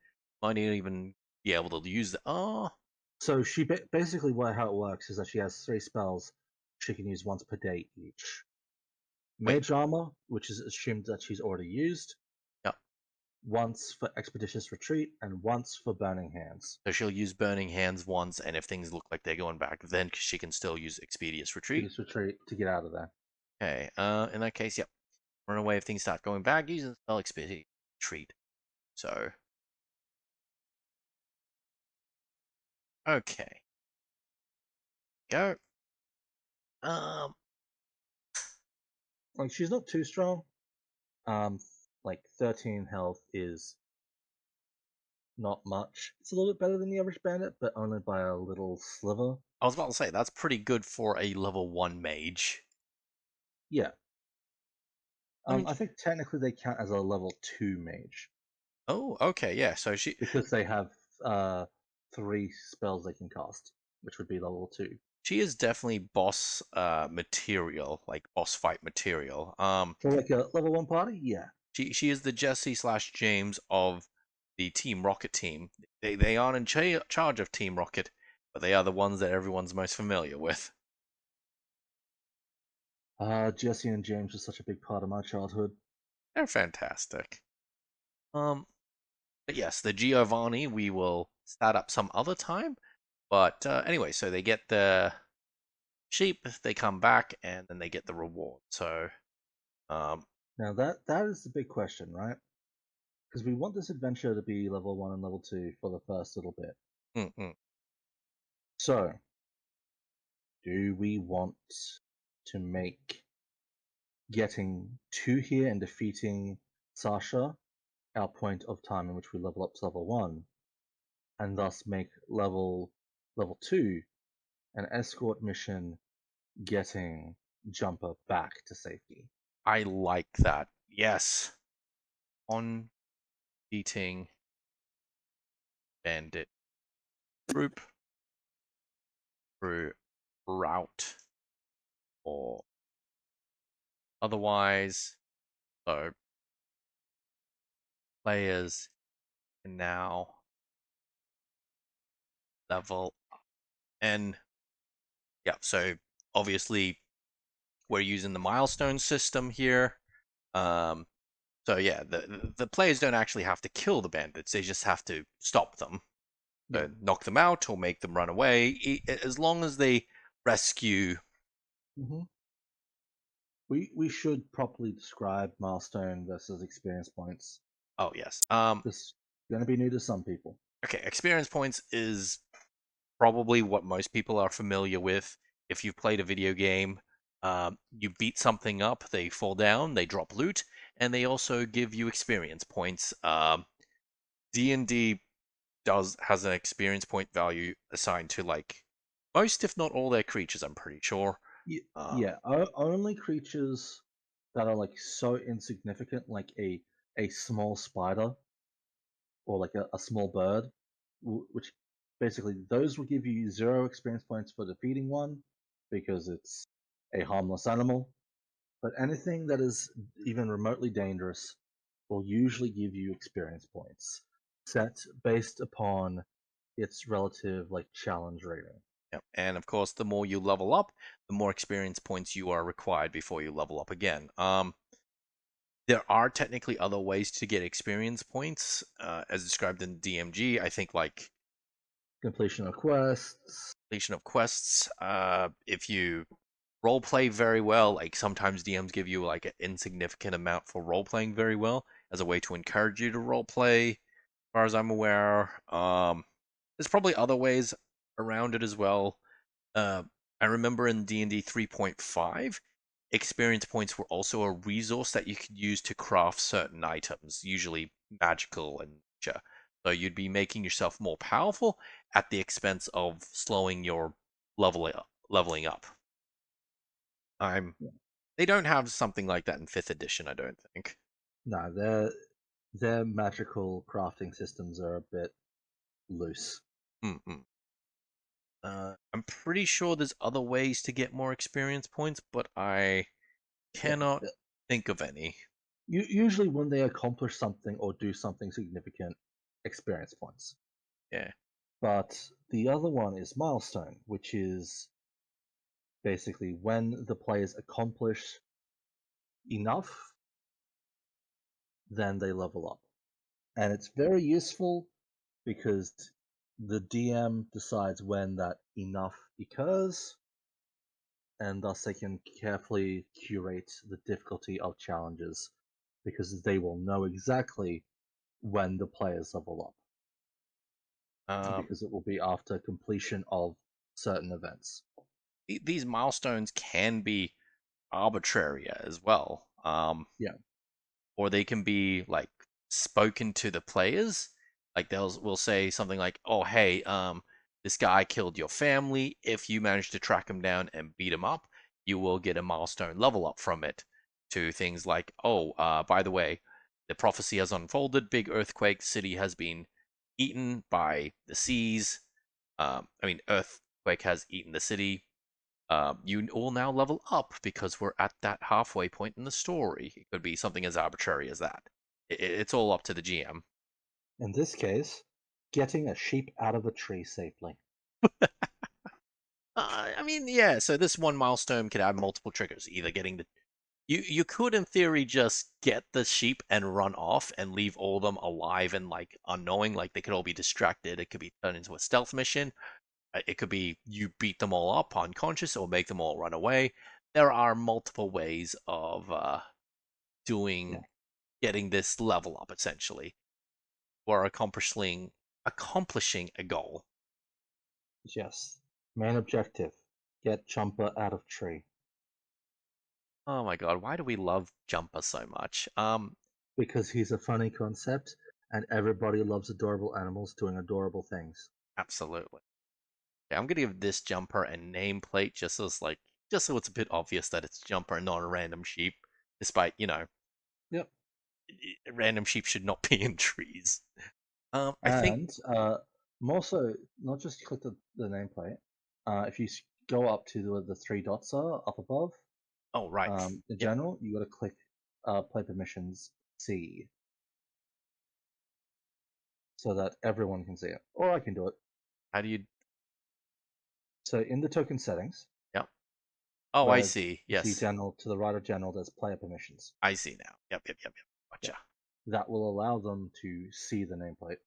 might not even be able to use the. Oh, So she basically how it works is that she has three spells she can use once per day each. wait. Mage armor, which is assumed that she's already used, Yeah. once for expeditious retreat, and once for burning hands. So she'll use Burning Hands once, and if things look like they're going back, then she can still use Expeditious Retreat. Expeditious retreat to get out of there. Okay. In that case, yep. Run away if things start going bad. Using the spell Expeditious Retreat. So, okay. Go. Um. Like she's not too strong. Um, like 13 health is not much. It's a little bit better than the average bandit, but only by a little sliver. I was about to say that's pretty good for a level 1 mage. Yeah. I mean, I think technically they count as a level 2 mage oh, okay, yeah. So because they have uh, three spells they can cast, which would be level 2. she is definitely boss material, like boss fight material. For like a level 1 party, yeah. She is the Jesse slash James of the Team Rocket team. They aren't in charge of Team Rocket, but they are the ones that everyone's most familiar with. Jesse and James was such a big part of my childhood. They're fantastic. Um, but yes, the Giovanni we will start up some other time. But anyway, so they get the sheep, they come back, and then they get the reward. So, um, Now that is the big question, right? Because we want this adventure to be level 1 and level 2 for the first little bit. mm-mm. So, do we want to make getting to here and defeating Sasha our point of time in which we level up to level 1, and thus make level 2 an escort mission getting Jumper back to safety? I like that. Yes, on beating bandit group through route or otherwise. So players can now level and yeah, so obviously we're using the milestone system here. Um, so yeah, the players don't actually have to kill the bandits; they just have to stop them, Yeah. knock them out, or make them run away. As long as they rescue. hmm we should properly describe milestone versus experience points. Oh yes. This is going to be new to some people. Okay. Experience points is probably what most people are familiar with. If you've played a video game, you beat something up, they fall down, they drop loot, and they also give you experience points. D&D does has an experience point value assigned to like most, if not all, their creatures. I'm pretty sure. Um, Yeah, only creatures that are like so insignificant, like a small spider or like a small bird, which basically those will give you 0 experience points for defeating one because it's a harmless animal. But anything that is even remotely dangerous will usually give you experience points set based upon its relative like challenge rating. yeah. And of course, the more you level up, the more experience points you are required before you level up again. There are technically other ways to get experience points, as described in DMG. I think like Completion of quests. completion of quests. If you role play very well, like sometimes DMs give you like an insignificant amount for role playing very well as a way to encourage you to role play. As far as I'm aware, there's probably other ways around it as well. Uh, I remember in D&D 3.5, experience points were also a resource that you could use to craft certain items, usually magical in nature. So you'd be making yourself more powerful at the expense of slowing your leveling up. I'm They don't have something like that in 5th edition, I don't think. No, their magical crafting systems are a bit loose. Mm-mm. I'm pretty sure there's other ways to get more experience points, but I Yeah. cannot think of any. Usually, when they accomplish something or do something significant, experience points. Yeah. But the other one is milestone, which is basically when the players accomplish enough, then they level up. And it's very useful because the DM decides when that enough occurs, and thus they can carefully curate the difficulty of challenges because they will know exactly when the players level up Um, because it will be after completion of certain events. these milestones can be arbitrary as well. Yeah, Or they can be like spoken to the players. Like will say something like, "Oh, hey, this guy killed your family. If you manage to track him down and beat him up, you will get a milestone level up from it." To things like, "Oh, by the way, the prophecy has unfolded. Big earthquake. City has been eaten by the seas. Earthquake has eaten the city. You will now level up because we're at that halfway point in the story." It could be something as arbitrary as that. It's all up to the GM. in this case, getting a sheep out of a tree safely. Yeah. So this one milestone could have multiple triggers. Either getting the you could in theory just get the sheep and run off and leave all of them alive and like unknowing, like they could all be distracted. It could be turned into a stealth mission. It could be you beat them all up unconscious or make them all run away. There are multiple ways of Yeah, doing getting this level up essentially, or accomplishing a goal. yes. Main objective: get Chumpa out of tree Oh my god, why do we love Jumper so much? because he's a funny concept, and everybody loves adorable animals doing adorable things. Absolutely. Yeah, I'm gonna give this Jumper a nameplate just so it's a bit obvious that it's Jumper and not a random sheep, despite Yep. random sheep should not be in trees. I think And more so, not just click the nameplate. If you go up to the three dots are up above. Oh, right. In Yep. general, you got to click play permissions C so that everyone can see it, or I can do it. How do you? So in the token settings, Yep. Oh, I where see. you see Yes, general to the right of general, there's player permissions. I see now. Yep, yep, yep, yep. Yeah, Gotcha. that will allow them to see the nameplate.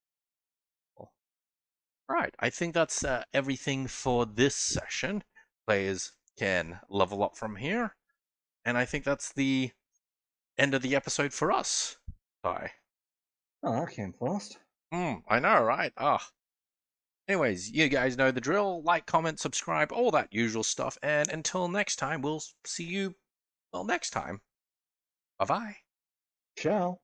All right. I think that's everything for this session. Players can level up from here, and I think that's the end of the episode for us. Bye. Oh, that came fast. I know, right? Ah. Anyways, you guys know the drill. Like, comment, subscribe, all that usual stuff. And until next time, we'll see you, well, next time. Bye bye. Ciao.